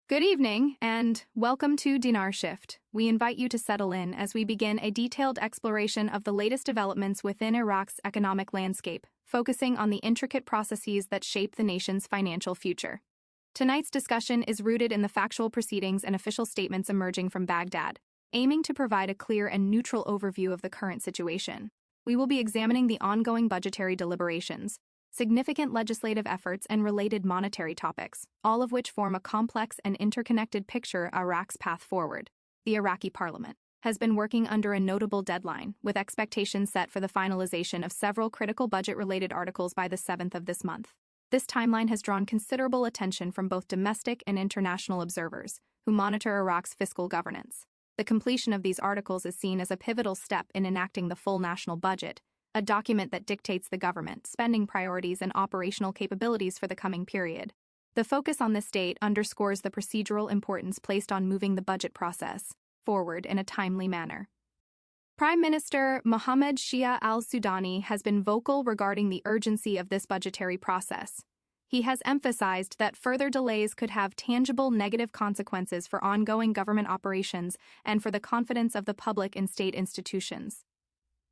Good evening, and welcome to Dinar Shift. We invite you to settle in as we begin a detailed exploration of the latest developments within Iraq's economic landscape, focusing on the intricate processes that shape the nation's financial future. Tonight's discussion is rooted in the factual proceedings and official statements emerging from Baghdad, aiming to provide a clear and neutral overview of the current situation. We will be examining the ongoing budgetary deliberations, significant legislative efforts, and related monetary topics, all of which form a complex and interconnected picture of Iraq's path forward. The Iraqi parliament has been working under a notable deadline, with expectations set for the finalization of several critical budget-related articles by the 7th of this month. This timeline has drawn considerable attention from both domestic and international observers, who monitor Iraq's fiscal governance. The completion of these articles is seen as a pivotal step in enacting the full national budget, a document that dictates the government spending priorities and operational capabilities for the coming period. The focus on this date underscores the procedural importance placed on moving the budget process forward in a timely manner. Prime Minister Mohammed Shia al-Sudani has been vocal regarding the urgency of this budgetary process. He has emphasized that further delays could have tangible negative consequences for ongoing government operations and for the confidence of the public in state institutions.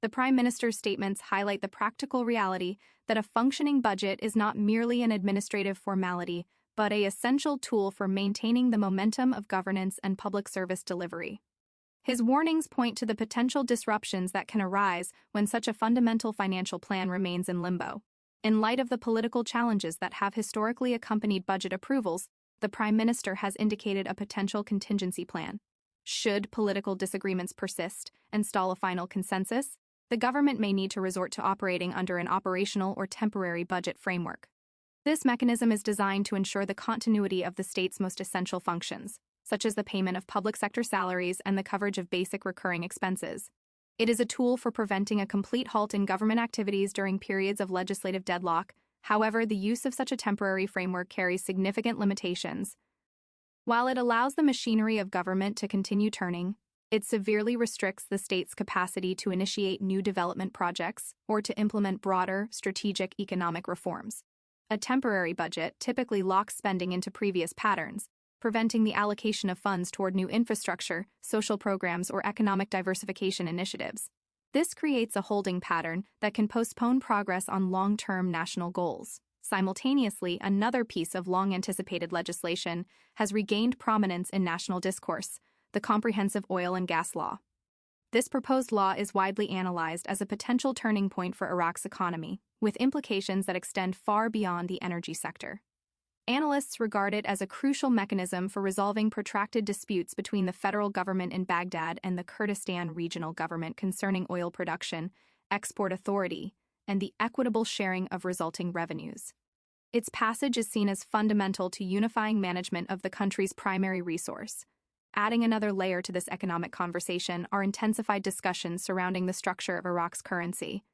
The Prime Minister's statements highlight the practical reality that a functioning budget is not merely an administrative formality, but an essential tool for maintaining the momentum of governance and public service delivery. His warnings point to the potential disruptions that can arise when such a fundamental financial plan remains in limbo. In light of the political challenges that have historically accompanied budget approvals, the Prime Minister has indicated a potential contingency plan. Should political disagreements persist and stall a final consensus, the government may need to resort to operating under an operational or temporary budget framework. This mechanism is designed to ensure the continuity of the state's most essential functions, such as the payment of public sector salaries and the coverage of basic recurring expenses. It is a tool for preventing a complete halt in government activities during periods of legislative deadlock. However, the use of such a temporary framework carries significant limitations. While it allows the machinery of government to continue turning, it severely restricts the state's capacity to initiate new development projects or to implement broader, strategic economic reforms. A temporary budget typically locks spending into previous patterns, preventing the allocation of funds toward new infrastructure, social programs, or economic diversification initiatives. This creates a holding pattern that can postpone progress on long-term national goals. Simultaneously, another piece of long-anticipated legislation has regained prominence in national discourse: the Comprehensive Oil and Gas Law. This proposed law is widely analyzed as a potential turning point for Iraq's economy, with implications that extend far beyond the energy sector. Analysts regard it as a crucial mechanism for resolving protracted disputes between the federal government in Baghdad and the Kurdistan regional government concerning oil production, export authority, and the equitable sharing of resulting revenues. Its passage is seen as fundamental to unifying management of the country's primary resource. Adding another layer to this economic conversation are intensified discussions surrounding the structure of Iraq's currency.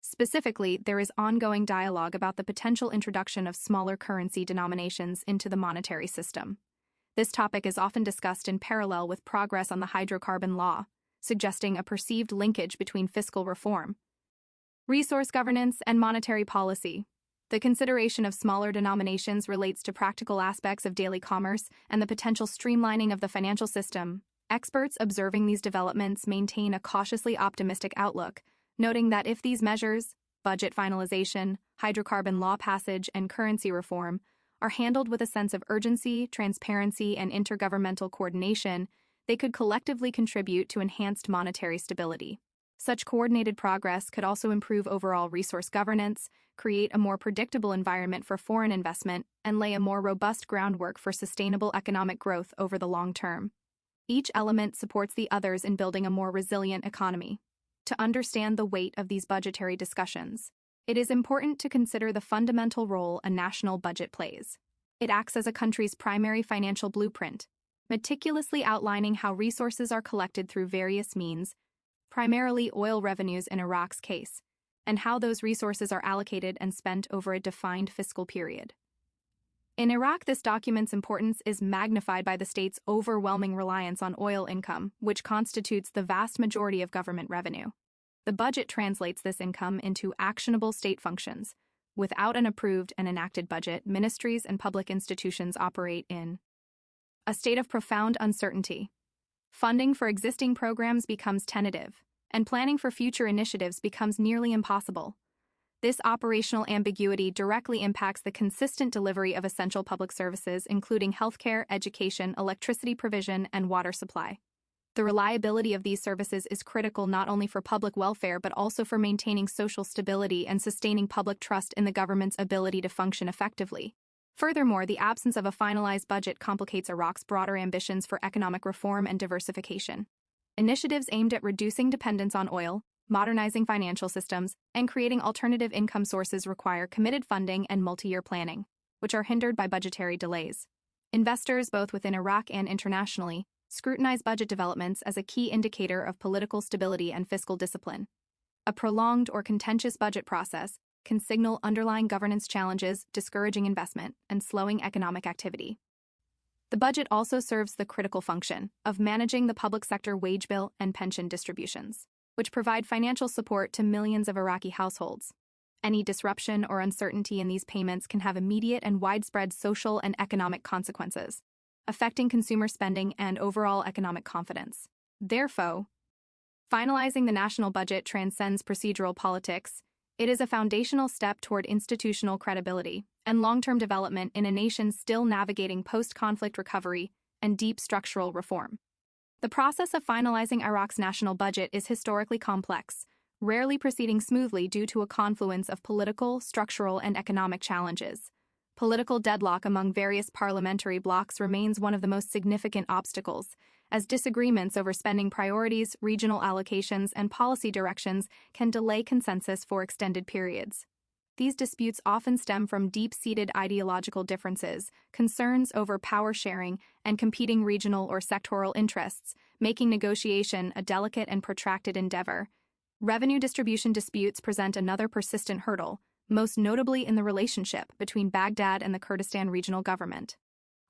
Specifically, there is ongoing dialogue about the potential introduction of smaller currency denominations into the monetary system. This topic is often discussed in parallel with progress on the hydrocarbon law, suggesting a perceived linkage between fiscal reform, resource governance, and monetary policy. The consideration of smaller denominations relates to practical aspects of daily commerce and the potential streamlining of the financial system. Experts observing these developments maintain a cautiously optimistic outlook, noting that if these measures, budget finalization, hydrocarbon law passage, and currency reform, are handled with a sense of urgency, transparency, and intergovernmental coordination, they could collectively contribute to enhanced monetary stability. Such coordinated progress could also improve overall resource governance, create a more predictable environment for foreign investment, and lay a more robust groundwork for sustainable economic growth over the long term. Each element supports the others in building a more resilient economy. To understand the weight of these budgetary discussions, it is important to consider the fundamental role a national budget plays. It acts as a country's primary financial blueprint, meticulously outlining how resources are collected through various means, primarily oil revenues in Iraq's case, and how those resources are allocated and spent over a defined fiscal period. In Iraq, this document's importance is magnified by the state's overwhelming reliance on oil income, which constitutes the vast majority of government revenue. The budget translates this income into actionable state functions. Without an approved and enacted budget, ministries and public institutions operate in a state of profound uncertainty. Funding for existing programs becomes tentative, and planning for future initiatives becomes nearly impossible. This operational ambiguity directly impacts the consistent delivery of essential public services, including healthcare, education, electricity provision, and water supply. The reliability of these services is critical not only for public welfare but also for maintaining social stability and sustaining public trust in the government's ability to function effectively. Furthermore, the absence of a finalized budget complicates Iraq's broader ambitions for economic reform and diversification. Initiatives aimed at reducing dependence on oil, modernizing financial systems, and creating alternative income sources require committed funding and multi-year planning, which are hindered by budgetary delays. Investors, both within Iraq and internationally, scrutinize budget developments as a key indicator of political stability and fiscal discipline. A prolonged or contentious budget process can signal underlying governance challenges, discouraging investment, and slowing economic activity. The budget also serves the critical function of managing the public sector wage bill and pension distributions, which provide financial support to millions of Iraqi households. Any disruption or uncertainty in these payments can have immediate and widespread social and economic consequences, affecting consumer spending and overall economic confidence. Therefore, finalizing the national budget transcends procedural politics. It is a foundational step toward institutional credibility and long-term development in a nation still navigating post-conflict recovery and deep structural reform. The process of finalizing Iraq's national budget is historically complex, rarely proceeding smoothly due to a confluence of political, structural, and economic challenges. Political deadlock among various parliamentary blocs remains one of the most significant obstacles, as disagreements over spending priorities, regional allocations, and policy directions can delay consensus for extended periods. These disputes often stem from deep-seated ideological differences, concerns over power sharing, and competing regional or sectoral interests, making negotiation a delicate and protracted endeavor. Revenue distribution disputes present another persistent hurdle, most notably in the relationship between Baghdad and the Kurdistan regional government.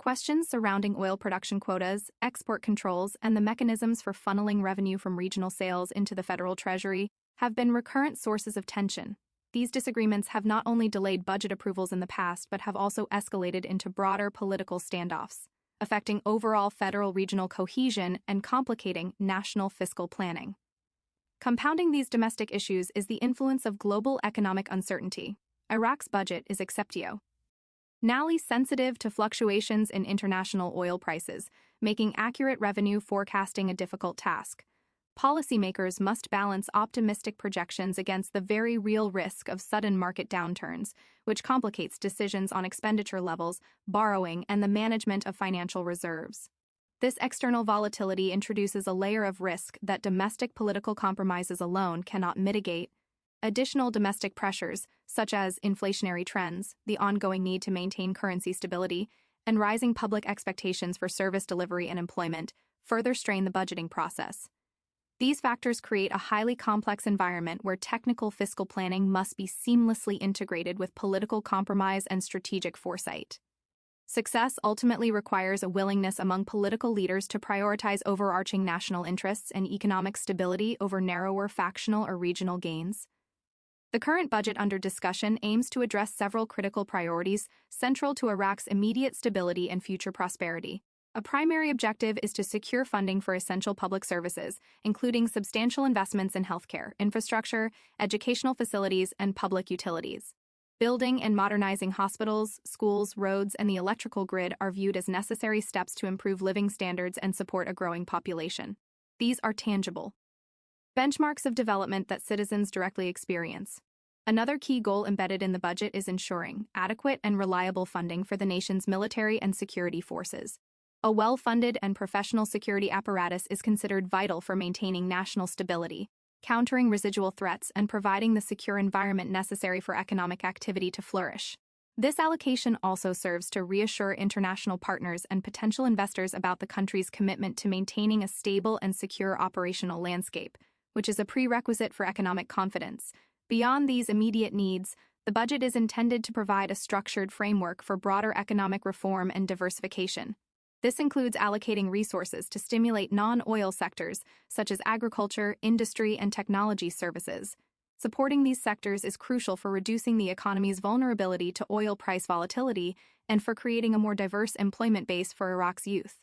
Questions surrounding oil production quotas, export controls, and the mechanisms for funneling revenue from regional sales into the federal treasury have been recurrent sources of tension. These disagreements have not only delayed budget approvals in the past but have also escalated into broader political standoffs, affecting overall federal-regional cohesion and complicating national fiscal planning. Compounding these domestic issues is the influence of global economic uncertainty. Iraq's budget is exceptio nally sensitive to fluctuations in international oil prices, making accurate revenue forecasting a difficult task. Policymakers must balance optimistic projections against the very real risk of sudden market downturns, which complicates decisions on expenditure levels, borrowing, and the management of financial reserves. This external volatility introduces a layer of risk that domestic political compromises alone cannot mitigate. Additional domestic pressures, such as inflationary trends, the ongoing need to maintain currency stability, and rising public expectations for service delivery and employment, further strain the budgeting process. These factors create a highly complex environment where technical fiscal planning must be seamlessly integrated with political compromise and strategic foresight. Success ultimately requires a willingness among political leaders to prioritize overarching national interests and economic stability over narrower factional or regional gains. The current budget under discussion aims to address several critical priorities central to Iraq's immediate stability and future prosperity. A primary objective is to secure funding for essential public services, including substantial investments in healthcare, infrastructure, educational facilities, and public utilities. Building and modernizing hospitals, schools, roads, and the electrical grid are viewed as necessary steps to improve living standards and support a growing population. These are tangible benchmarks of development that citizens directly experience. Another key goal embedded in the budget is ensuring adequate and reliable funding for the nation's military and security forces. A well-funded and professional security apparatus is considered vital for maintaining national stability, countering residual threats, and providing the secure environment necessary for economic activity to flourish. This allocation also serves to reassure international partners and potential investors about the country's commitment to maintaining a stable and secure operational landscape, which is a prerequisite for economic confidence. Beyond these immediate needs, the budget is intended to provide a structured framework for broader economic reform and diversification. This includes allocating resources to stimulate non-oil sectors, such as agriculture, industry, and technology services, Supporting these sectors is crucial for reducing the economy's vulnerability to oil price volatility and for creating a more diverse employment base for Iraq's youth.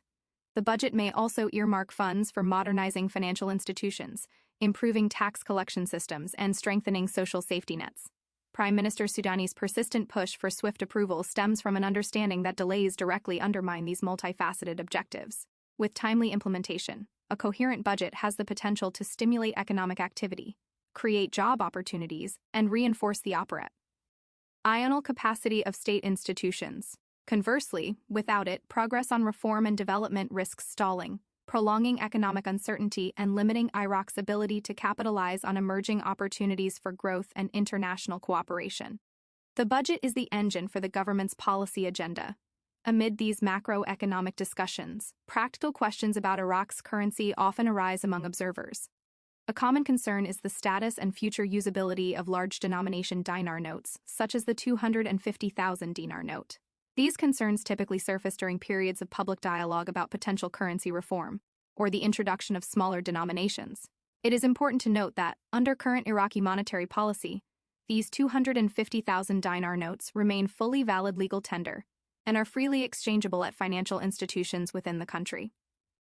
The budget may also earmark funds for modernizing financial institutions, improving tax collection systems, and strengthening social safety nets. Prime Minister Soudani's persistent push for swift approval stems from an understanding that delays directly undermine these multifaceted objectives. With timely implementation, a coherent budget has the potential to stimulate economic activity, create job opportunities, and reinforce the operate ional capacity of state institutions. Conversely, without it, progress on reform and development risks stalling, prolonging economic uncertainty and limiting Iraq's ability to capitalize on emerging opportunities for growth and international cooperation. The budget is the engine for the government's policy agenda. Amid these macroeconomic discussions, practical questions about Iraq's currency often arise among observers. A common concern is the status and future usability of large denomination dinar notes, such as the 250,000 dinar note. These concerns typically surface during periods of public dialogue about potential currency reform, or the introduction of smaller denominations. It is important to note that, under current Iraqi monetary policy, these 250,000 dinar notes remain fully valid legal tender and are freely exchangeable at financial institutions within the country.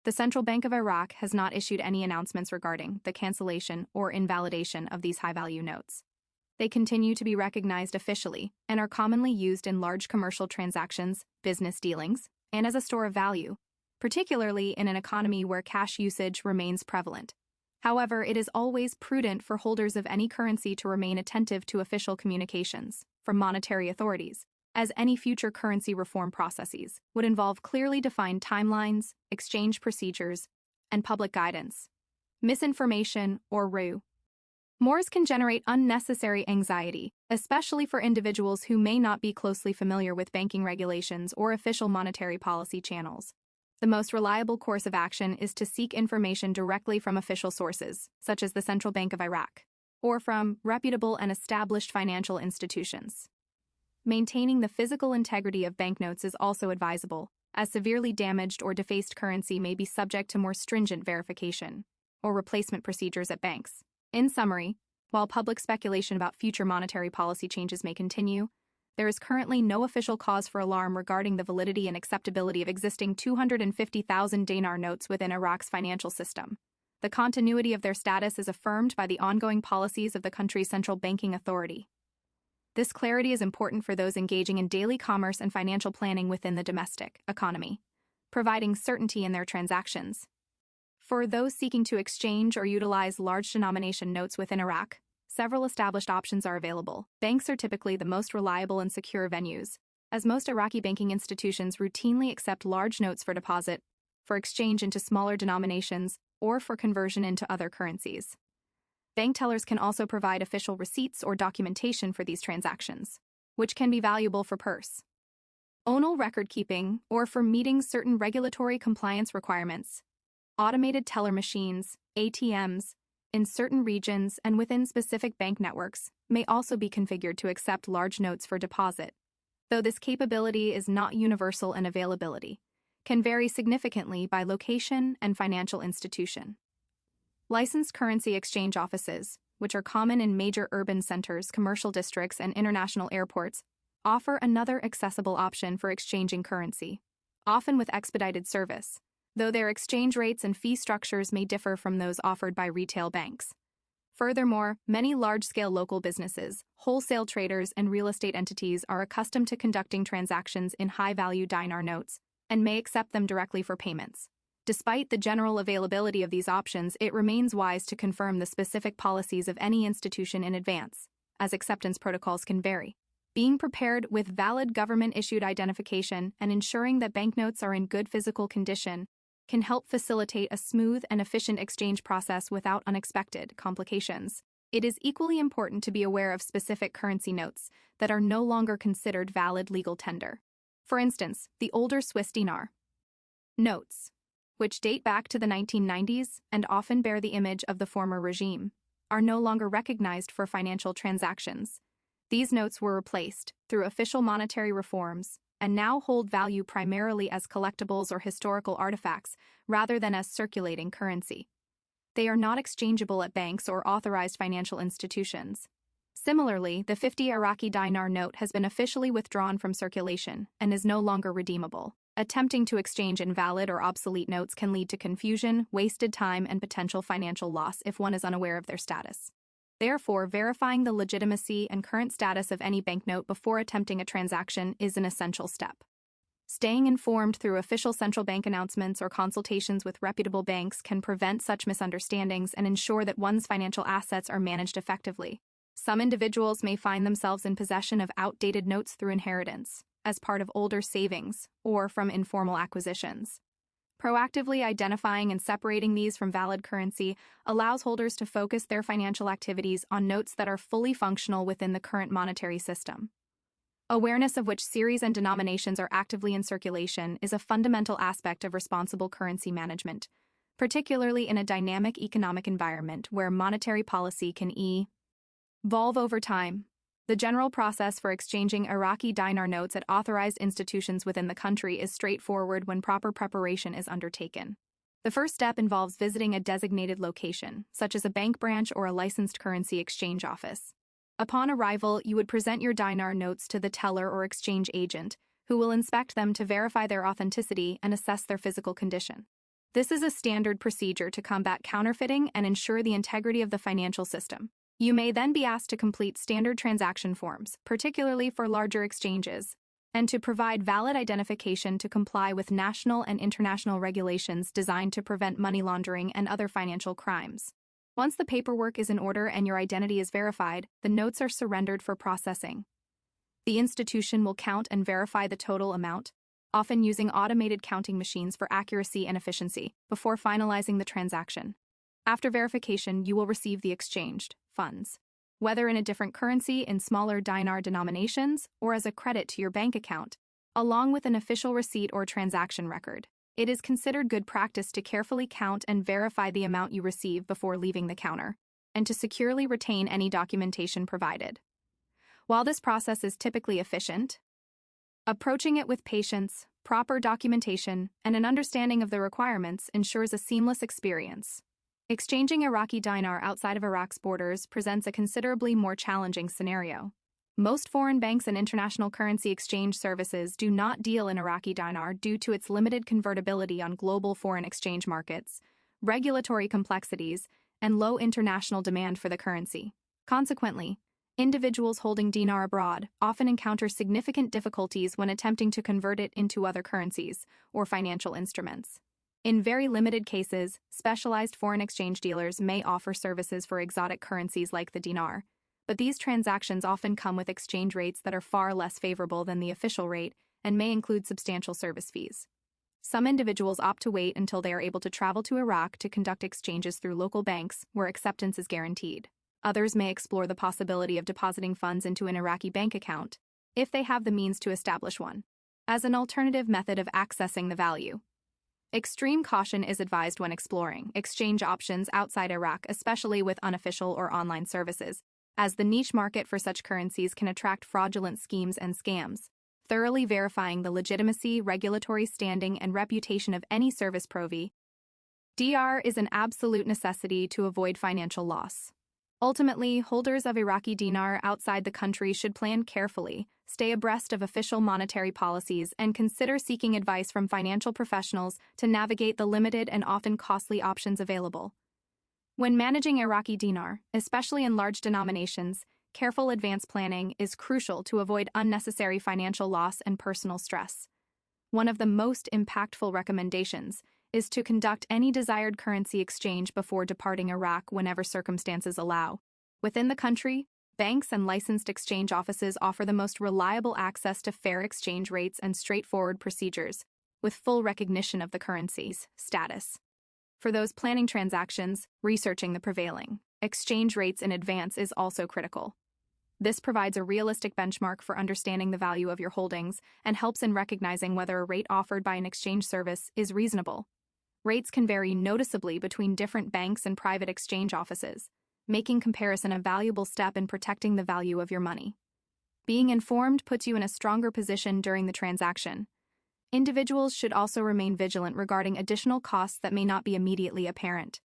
The Central Bank of Iraq has not issued any announcements regarding the cancellation or invalidation of these high-value notes. They continue to be recognized officially and are commonly used in large commercial transactions, business dealings, and as a store of value, particularly in an economy where cash usage remains prevalent. However, it is always prudent for holders of any currency to remain attentive to official communications from monetary authorities, as any future currency reform processes would involve clearly defined timelines, exchange procedures, and public guidance. Misinformation or rumors can generate unnecessary anxiety, especially for individuals who may not be closely familiar with banking regulations or official monetary policy channels. The most reliable course of action is to seek information directly from official sources, such as the Central Bank of Iraq, or from reputable and established financial institutions. Maintaining the physical integrity of banknotes is also advisable, as severely damaged or defaced currency may be subject to more stringent verification or replacement procedures at banks. In summary, while public speculation about future monetary policy changes may continue, there is currently no official cause for alarm regarding the validity and acceptability of existing 250,000 dinar notes within Iraq's financial system. The continuity of their status is affirmed by the ongoing policies of the country's central banking authority. This clarity is important for those engaging in daily commerce and financial planning within the domestic economy, providing certainty in their transactions. For those seeking to exchange or utilize large denomination notes within Iraq, several established options are available. Banks are typically the most reliable and secure venues, as most Iraqi banking institutions routinely accept large notes for deposit, for exchange into smaller denominations, or for conversion into other currencies. Bank tellers can also provide official receipts or documentation for these transactions, which can be valuable for personal record keeping or for meeting certain regulatory compliance requirements. Automated teller machines, ATMs, in certain regions and within specific bank networks may also be configured to accept large notes for deposit, though this capability is not universal and availability can vary significantly by location and financial institution. Licensed currency exchange offices, which are common in major urban centers, commercial districts, and international airports, offer another accessible option for exchanging currency, often with expedited service, though their exchange rates and fee structures may differ from those offered by retail banks. Furthermore, many large-scale local businesses, wholesale traders, and real estate entities are accustomed to conducting transactions in high-value dinar notes and may accept them directly for payments. Despite the general availability of these options, it remains wise to confirm the specific policies of any institution in advance, as acceptance protocols can vary. Being prepared with valid government-issued identification and ensuring that banknotes are in good physical condition can help facilitate a smooth and efficient exchange process without unexpected complications. It is equally important to be aware of specific currency notes that are no longer considered valid legal tender. For instance, the older Swiss dinar notes, which date back to the 1990s and often bear the image of the former regime, are no longer recognized for financial transactions. These notes were replaced through official monetary reforms and now hold value primarily as collectibles or historical artifacts rather than as circulating currency. They are not exchangeable at banks or authorized financial institutions. Similarly, the 50 Iraqi Dinar note has been officially withdrawn from circulation and is no longer redeemable. Attempting to exchange invalid or obsolete notes can lead to confusion, wasted time, and potential financial loss if one is unaware of their status. Therefore, verifying the legitimacy and current status of any banknote before attempting a transaction is an essential step. Staying informed through official central bank announcements or consultations with reputable banks can prevent such misunderstandings and ensure that one's financial assets are managed effectively. Some individuals may find themselves in possession of outdated notes through inheritance, as part of older savings, or from informal acquisitions. Proactively identifying and separating these from valid currency allows holders to focus their financial activities on notes that are fully functional within the current monetary system. Awareness of which series and denominations are actively in circulation is a fundamental aspect of responsible currency management, particularly in a dynamic economic environment where monetary policy can evolve over time. The general process for exchanging Iraqi dinar notes at authorized institutions within the country is straightforward when proper preparation is undertaken. The first step involves visiting a designated location, such as a bank branch or a licensed currency exchange office. Upon arrival, you would present your dinar notes to the teller or exchange agent, who will inspect them to verify their authenticity and assess their physical condition. This is a standard procedure to combat counterfeiting and ensure the integrity of the financial system. You may then be asked to complete standard transaction forms, particularly for larger exchanges, and to provide valid identification to comply with national and international regulations designed to prevent money laundering and other financial crimes. Once the paperwork is in order and your identity is verified, the notes are surrendered for processing. The institution will count and verify the total amount, often using automated counting machines for accuracy and efficiency, before finalizing the transaction. After verification, you will receive the exchanged funds, whether in a different currency in smaller dinar denominations or as a credit to your bank account, along with an official receipt or transaction record. It is considered good practice to carefully count and verify the amount you receive before leaving the counter, and to securely retain any documentation provided. While this process is typically efficient, approaching it with patience, proper documentation, and an understanding of the requirements ensures a seamless experience. Exchanging Iraqi dinar outside of Iraq's borders presents a considerably more challenging scenario. Most foreign banks and international currency exchange services do not deal in Iraqi dinar due to its limited convertibility on global foreign exchange markets, regulatory complexities, and low international demand for the currency. Consequently, individuals holding dinar abroad often encounter significant difficulties when attempting to convert it into other currencies or financial instruments. In very limited cases, specialized foreign exchange dealers may offer services for exotic currencies like the dinar, but these transactions often come with exchange rates that are far less favorable than the official rate and may include substantial service fees. Some individuals opt to wait until they are able to travel to Iraq to conduct exchanges through local banks where acceptance is guaranteed. Others may explore the possibility of depositing funds into an Iraqi bank account, if they have the means to establish one, as an alternative method of accessing the value. Extreme caution is advised when exploring exchange options outside Iraq, especially with unofficial or online services, as the niche market for such currencies can attract fraudulent schemes and scams. Thoroughly verifying the legitimacy, regulatory standing, and reputation of any service provider is an absolute necessity to avoid financial loss. Ultimately, holders of Iraqi dinar outside the country should plan carefully, stay abreast of official monetary policies, and consider seeking advice from financial professionals to navigate the limited and often costly options available. When managing Iraqi dinar, especially in large denominations, careful advance planning is crucial to avoid unnecessary financial loss and personal stress. One of the most impactful recommendations is to conduct any desired currency exchange before departing Iraq whenever circumstances allow. Within the country, banks and licensed exchange offices offer the most reliable access to fair exchange rates and straightforward procedures, with full recognition of the currency's status. For those planning transactions, researching the prevailing exchange rates in advance is also critical. This provides a realistic benchmark for understanding the value of your holdings and helps in recognizing whether a rate offered by an exchange service is reasonable. Rates can vary noticeably between different banks and private exchange offices, making comparison a valuable step in protecting the value of your money. Being informed puts you in a stronger position during the transaction. Individuals should also remain vigilant regarding additional costs that may not be immediately apparent.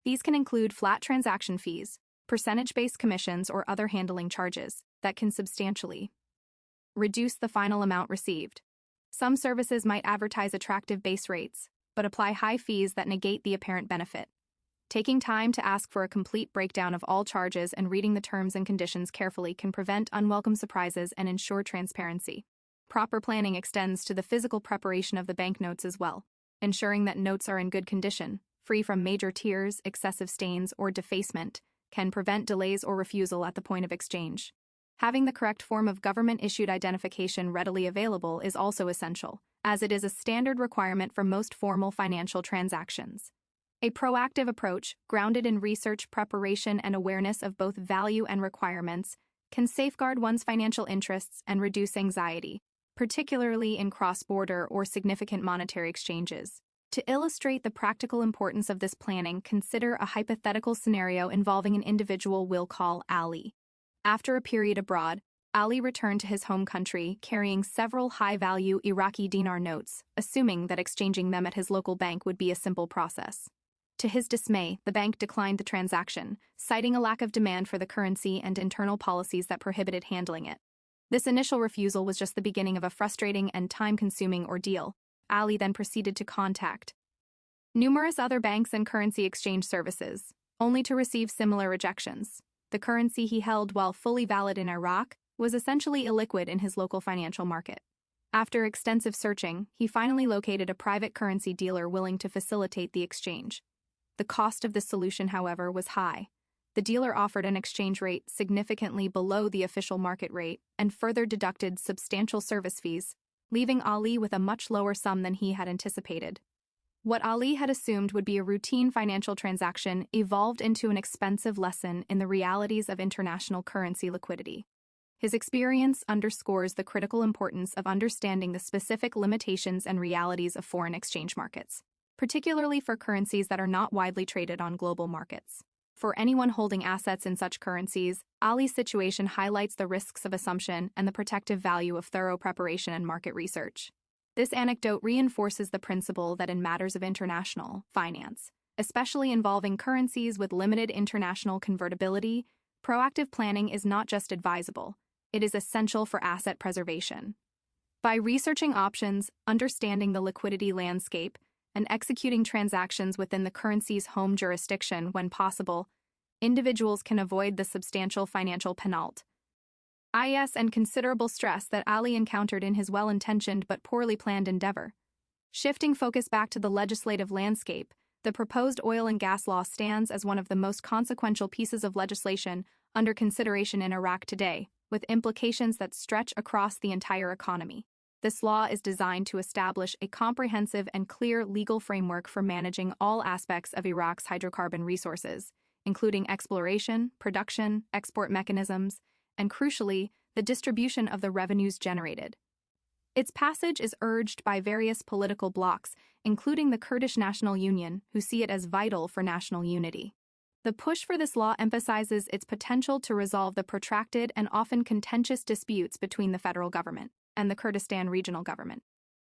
These can include flat transaction fees, percentage-based commissions, or other handling charges that can substantially reduce the final amount received. Some services might advertise attractive base rates, but apply high fees that negate the apparent benefit. Taking time to ask for a complete breakdown of all charges and reading the terms and conditions carefully can prevent unwelcome surprises and ensure transparency. Proper planning extends to the physical preparation of the banknotes as well, ensuring that notes are in good condition, free from major tears, excessive stains, or defacement, can prevent delays or refusal at the point of exchange. Having the correct form of government-issued identification readily available is also essential, as it is a standard requirement for most formal financial transactions. A proactive approach, grounded in research, preparation, and awareness of both value and requirements, can safeguard one's financial interests and reduce anxiety, particularly in cross-border or significant monetary exchanges. To illustrate the practical importance of this planning, consider a hypothetical scenario involving an individual we'll call Ali. After a period abroad, Ali returned to his home country carrying several high-value Iraqi Dinar notes, assuming that exchanging them at his local bank would be a simple process. To his dismay, the bank declined the transaction, citing a lack of demand for the currency and internal policies that prohibited handling it. This initial refusal was just the beginning of a frustrating and time-consuming ordeal. Ali then proceeded to contact numerous other banks and currency exchange services, only to receive similar rejections. The currency he held, while fully valid in Iraq, was essentially illiquid in his local financial market. After extensive searching, he finally located a private currency dealer willing to facilitate the exchange. The cost of this solution, however, was high. The dealer offered an exchange rate significantly below the official market rate and further deducted substantial service fees, leaving Ali with a much lower sum than he had anticipated. What Ali had assumed would be a routine financial transaction evolved into an expensive lesson in the realities of international currency liquidity. His experience underscores the critical importance of understanding the specific limitations and realities of foreign exchange markets, particularly for currencies that are not widely traded on global markets. For anyone holding assets in such currencies, Ali's situation highlights the risks of assumption and the protective value of thorough preparation and market research. This anecdote reinforces the principle that in matters of international finance, especially involving currencies with limited international convertibility, proactive planning is not just advisable, it is essential for asset preservation. By researching options, understanding the liquidity landscape, and executing transactions within the currency's home jurisdiction when possible, individuals can avoid the substantial financial penalty and considerable stress that Ali encountered in his well-intentioned but poorly planned endeavor. Shifting focus back to the legislative landscape, the proposed oil and gas law stands as one of the most consequential pieces of legislation under consideration in Iraq today, with implications that stretch across the entire economy. This law is designed to establish a comprehensive and clear legal framework for managing all aspects of Iraq's hydrocarbon resources, including exploration, production, export mechanisms, and crucially, the distribution of the revenues generated. Its passage is urged by various political blocs, including the Kurdish National Union, who see it as vital for national unity. The push for this law emphasizes its potential to resolve the protracted and often contentious disputes between the federal government and the Kurdistan Regional Government.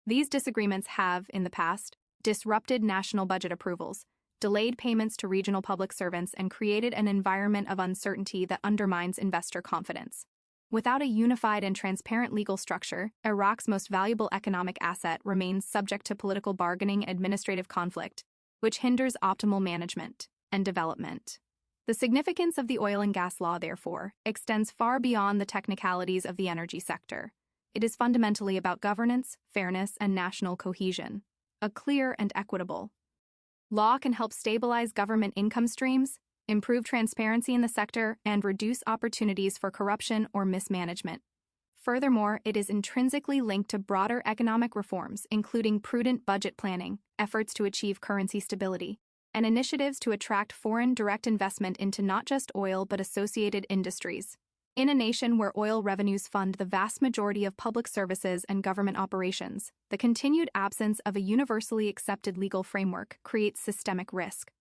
These disagreements have, in the past, disrupted national budget approvals, delayed payments to regional public servants, and created an environment of uncertainty that undermines investor confidence. Without a unified and transparent legal structure, Iraq's most valuable economic asset remains subject to political bargaining and administrative conflict, which hinders optimal management and development. The significance of the oil and gas law, therefore, extends far beyond the technicalities of the energy sector. It is fundamentally about governance, fairness, and national cohesion. A clear and equitable law can help stabilize government income streams, improve transparency in the sector, and reduce opportunities for corruption or mismanagement. Furthermore, it is intrinsically linked to broader economic reforms, including prudent budget planning, efforts to achieve currency stability, and initiatives to attract foreign direct investment into not just oil but associated industries. In a nation where oil revenues fund the vast majority of public services and government operations, the continued absence of a universally accepted legal framework creates systemic risk.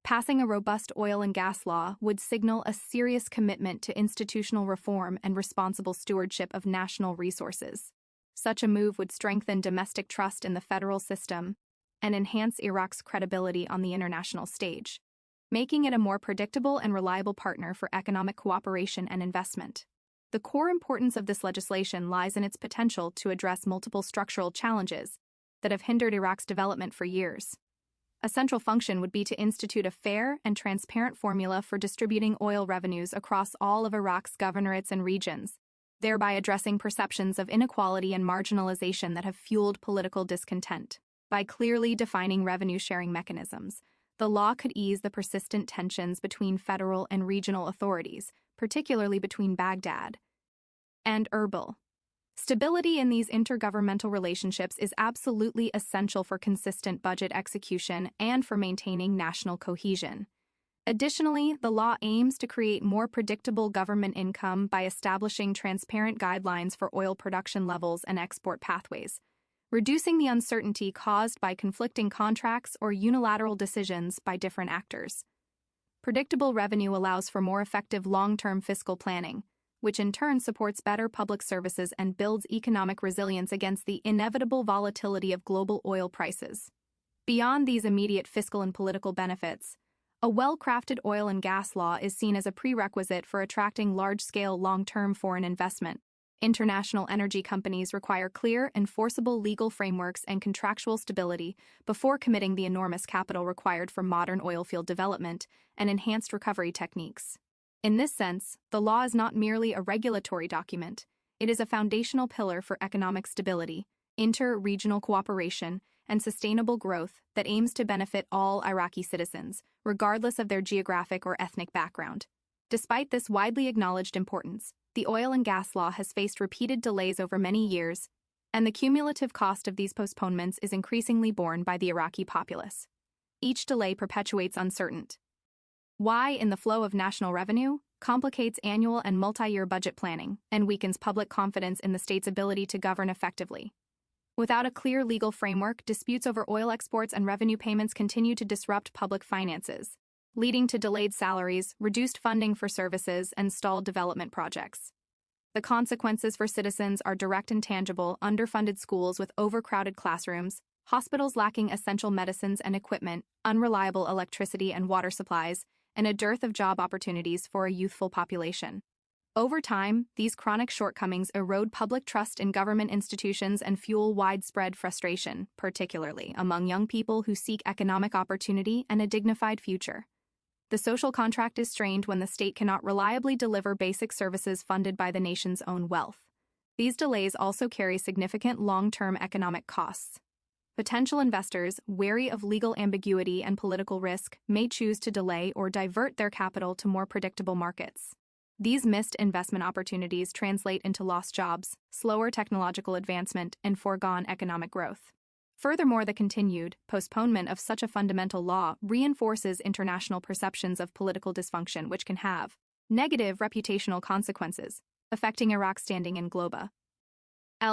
Passing a robust oil and gas law would signal a serious commitment to institutional reform and responsible stewardship of national resources. Such a move would strengthen domestic trust in the federal system and enhance Iraq's credibility on the international stage. making it a more predictable and reliable partner for economic cooperation and investment. The core importance of this legislation lies in its potential to address multiple structural challenges that have hindered Iraq's development for years. A central function would be to institute a fair and transparent formula for distributing oil revenues across all of Iraq's governorates and regions, thereby addressing perceptions of inequality and marginalization that have fueled political discontent. By clearly defining revenue-sharing mechanisms, the law could ease the persistent tensions between federal and regional authorities, particularly between Baghdad and Erbil. Stability in these intergovernmental relationships is absolutely essential for consistent budget execution and for maintaining national cohesion. Additionally, the law aims to create more predictable government income by establishing transparent guidelines for oil production levels and export pathways, reducing the uncertainty caused by conflicting contracts or unilateral decisions by different actors. Predictable revenue allows for more effective long-term fiscal planning, which in turn supports better public services and builds economic resilience against the inevitable volatility of global oil prices. Beyond these immediate fiscal and political benefits, a well-crafted oil and gas law is seen as a prerequisite for attracting large-scale long-term foreign investment. International energy companies require clear, enforceable legal frameworks and contractual stability before committing the enormous capital required for modern oilfield development and enhanced recovery techniques. In this sense, the law is not merely a regulatory document, it is a foundational pillar for economic stability, inter-regional cooperation, and sustainable growth that aims to benefit all Iraqi citizens, regardless of their geographic or ethnic background. Despite this widely acknowledged importance, the oil and gas law has faced repeated delays over many years, and the cumulative cost of these postponements is increasingly borne by the Iraqi populace. Each delay perpetuates uncertainty. Why in the flow of national revenue, complicates annual and multi-year budget planning, and weakens public confidence in the state's ability to govern effectively. Without a clear legal framework, disputes over oil exports and revenue payments continue to disrupt public finances, leading to delayed salaries, reduced funding for services, and stalled development projects. The consequences for citizens are direct and tangible: underfunded schools with overcrowded classrooms, hospitals lacking essential medicines and equipment, unreliable electricity and water supplies, and a dearth of job opportunities for a youthful population. Over time, these chronic shortcomings erode public trust in government institutions and fuel widespread frustration, particularly among young people who seek economic opportunity and a dignified future. The social contract is strained when the state cannot reliably deliver basic services funded by the nation's own wealth. These delays also carry significant long-term economic costs. Potential investors, wary of legal ambiguity and political risk, may choose to delay or divert their capital to more predictable markets. These missed investment opportunities translate into lost jobs, slower technological advancement, and foregone economic growth. Furthermore, the continued postponement of such a fundamental law reinforces international perceptions of political dysfunction, which can have negative reputational consequences, affecting Iraq's standing in global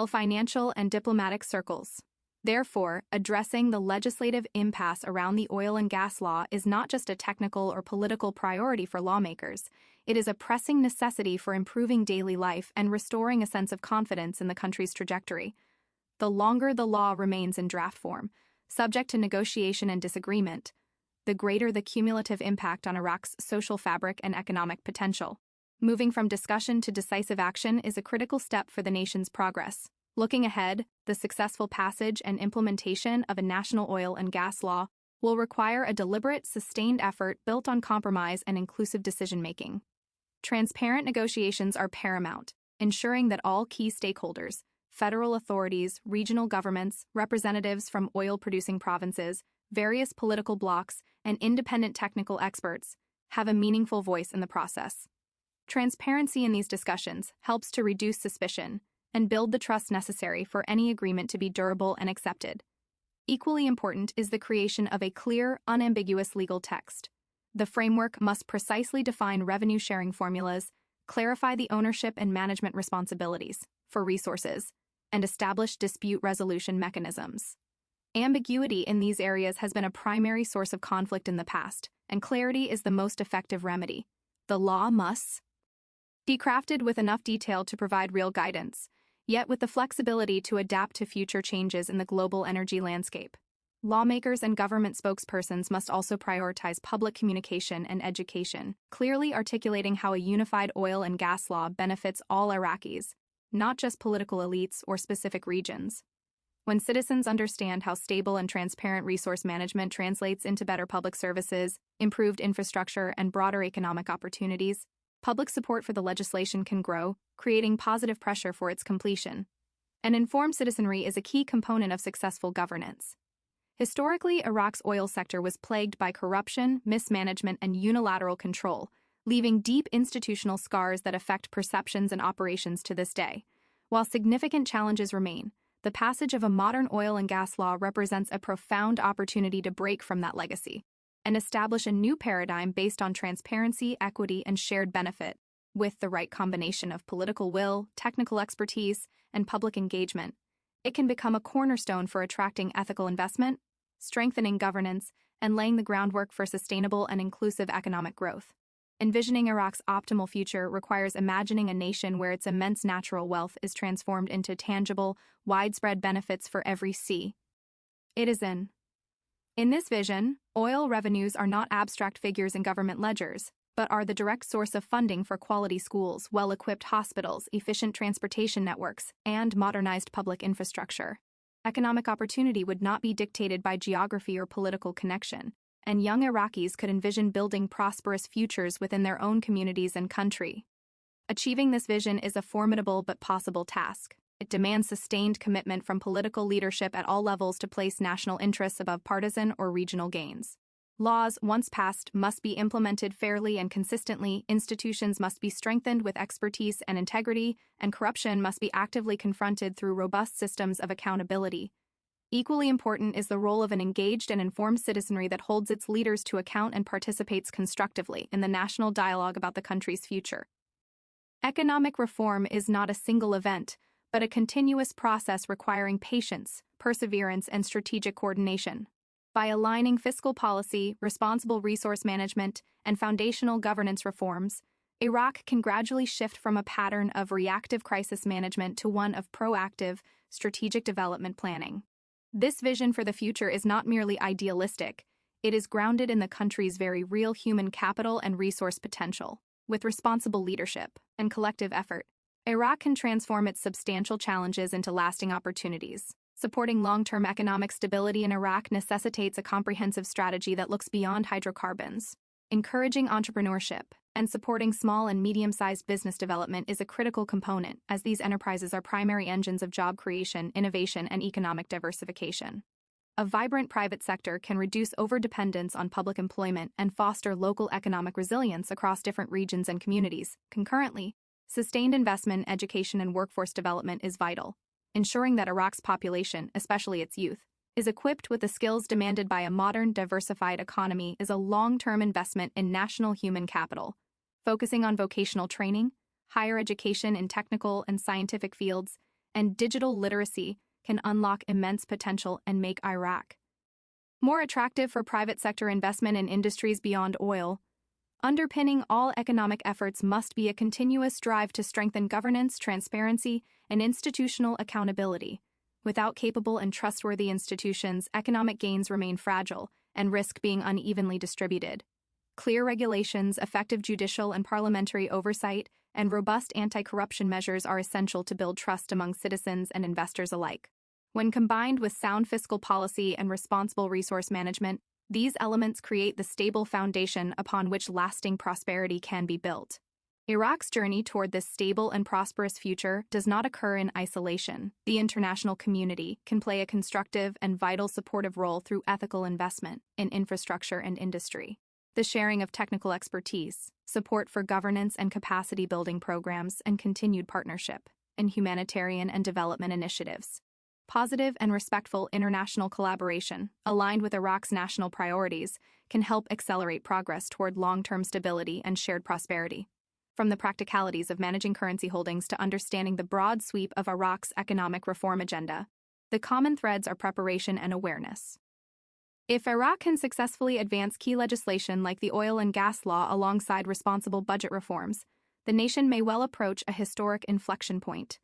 financial and diplomatic circles. Therefore, addressing the legislative impasse around the oil and gas law is not just a technical or political priority for lawmakers, it is a pressing necessity for improving daily life and restoring a sense of confidence in the country's trajectory. The longer the law remains in draft form, subject to negotiation and disagreement, the greater the cumulative impact on Iraq's social fabric and economic potential. Moving from discussion to decisive action is a critical step for the nation's progress. Looking ahead, the successful passage and implementation of a national oil and gas law will require a deliberate, sustained effort built on compromise and inclusive decision-making. Transparent negotiations are paramount, ensuring that all key stakeholders, federal authorities, regional governments, representatives from oil-producing provinces, various political blocs, and independent technical experts, have a meaningful voice in the process. Transparency in these discussions helps to reduce suspicion and build the trust necessary for any agreement to be durable and accepted. Equally important is the creation of a clear, unambiguous legal text. The framework must precisely define revenue-sharing formulas, clarify the ownership and management responsibilities for resources, and establish dispute resolution mechanisms. Ambiguity in these areas has been a primary source of conflict in the past, and clarity is the most effective remedy. The law must be crafted with enough detail to provide real guidance, yet with the flexibility to adapt to future changes in the global energy landscape. Lawmakers and government spokespersons must also prioritize public communication and education, clearly articulating how a unified oil and gas law benefits all Iraqis, not just political elites or specific regions. When citizens understand how stable and transparent resource management translates into better public services, improved infrastructure, and broader economic opportunities, public support for the legislation can grow, creating positive pressure for its completion. An informed citizenry is a key component of successful governance. Historically, Iraq's oil sector was plagued by corruption, mismanagement, and unilateral control, leaving deep institutional scars that affect perceptions and operations to this day. While significant challenges remain, the passage of a modern oil and gas law represents a profound opportunity to break from that legacy and establish a new paradigm based on transparency, equity, and shared benefit. With the right combination of political will, technical expertise, and public engagement, it can become a cornerstone for attracting ethical investment, strengthening governance, and laying the groundwork for sustainable and inclusive economic growth. Envisioning Iraq's optimal future requires imagining a nation where its immense natural wealth is transformed into tangible, widespread benefits for every C. It is in this vision, oil revenues are not abstract figures in government ledgers, but are the direct source of funding for quality schools, well-equipped hospitals, efficient transportation networks, and modernized public infrastructure. Economic opportunity would not be dictated by geography or political connection, and young Iraqis could envision building prosperous futures within their own communities and country. Achieving this vision is a formidable but possible task. It demands sustained commitment from political leadership at all levels to place national interests above partisan or regional gains. Laws, once passed, must be implemented fairly and consistently, institutions must be strengthened with expertise and integrity, and corruption must be actively confronted through robust systems of accountability. Equally important is the role of an engaged and informed citizenry that holds its leaders to account and participates constructively in the national dialogue about the country's future. Economic reform is not a single event, but a continuous process requiring patience, perseverance, and strategic coordination. By aligning fiscal policy, responsible resource management, and foundational governance reforms, Iraq can gradually shift from a pattern of reactive crisis management to one of proactive, strategic development planning. This vision for the future is not merely idealistic, it is grounded in the country's very real human capital and resource potential. With responsible leadership and collective effort, Iraq can transform its substantial challenges into lasting opportunities. Supporting long-term economic stability in Iraq necessitates a comprehensive strategy that looks beyond hydrocarbons. Encouraging entrepreneurship and supporting small and medium-sized business development is a critical component, as these enterprises are primary engines of job creation, innovation, and economic diversification. A vibrant private sector can reduce overdependence on public employment and foster local economic resilience across different regions and communities. Concurrently, sustained investment in education and workforce development is vital. Ensuring that Iraq's population, especially its youth, is equipped with the skills demanded by a modern, diversified economy is a long-term investment in national human capital. Focusing on vocational training, higher education in technical and scientific fields, and digital literacy can unlock immense potential and make Iraq more attractive for private sector investment in industries beyond oil. Underpinning all economic efforts must be a continuous drive to strengthen governance, transparency, and institutional accountability. Without capable and trustworthy institutions, economic gains remain fragile and risk being unevenly distributed. Clear regulations, effective judicial and parliamentary oversight, and robust anti-corruption measures are essential to build trust among citizens and investors alike. When combined with sound fiscal policy and responsible resource management, these elements create the stable foundation upon which lasting prosperity can be built. Iraq's journey toward this stable and prosperous future does not occur in isolation. The international community can play a constructive and vital supportive role through ethical investment in infrastructure and industry. The sharing of technical expertise, support for governance and capacity building programs, and continued partnership in humanitarian and development initiatives. Positive and respectful international collaboration, aligned with Iraq's national priorities, can help accelerate progress toward long-term stability and shared prosperity. From the practicalities of managing currency holdings to understanding the broad sweep of Iraq's economic reform agenda, the common threads are preparation and awareness. If Iraq can successfully advance key legislation like the oil and gas law alongside responsible budget reforms, the nation may well approach a historic inflection point.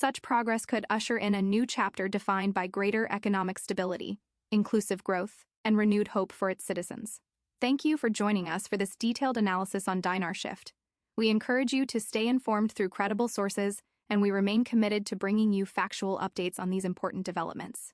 Such progress could usher in a new chapter defined by greater economic stability, inclusive growth, and renewed hope for its citizens. Thank you for joining us for this detailed analysis on Dinar Shift. We encourage you to stay informed through credible sources, and we remain committed to bringing you factual updates on these important developments.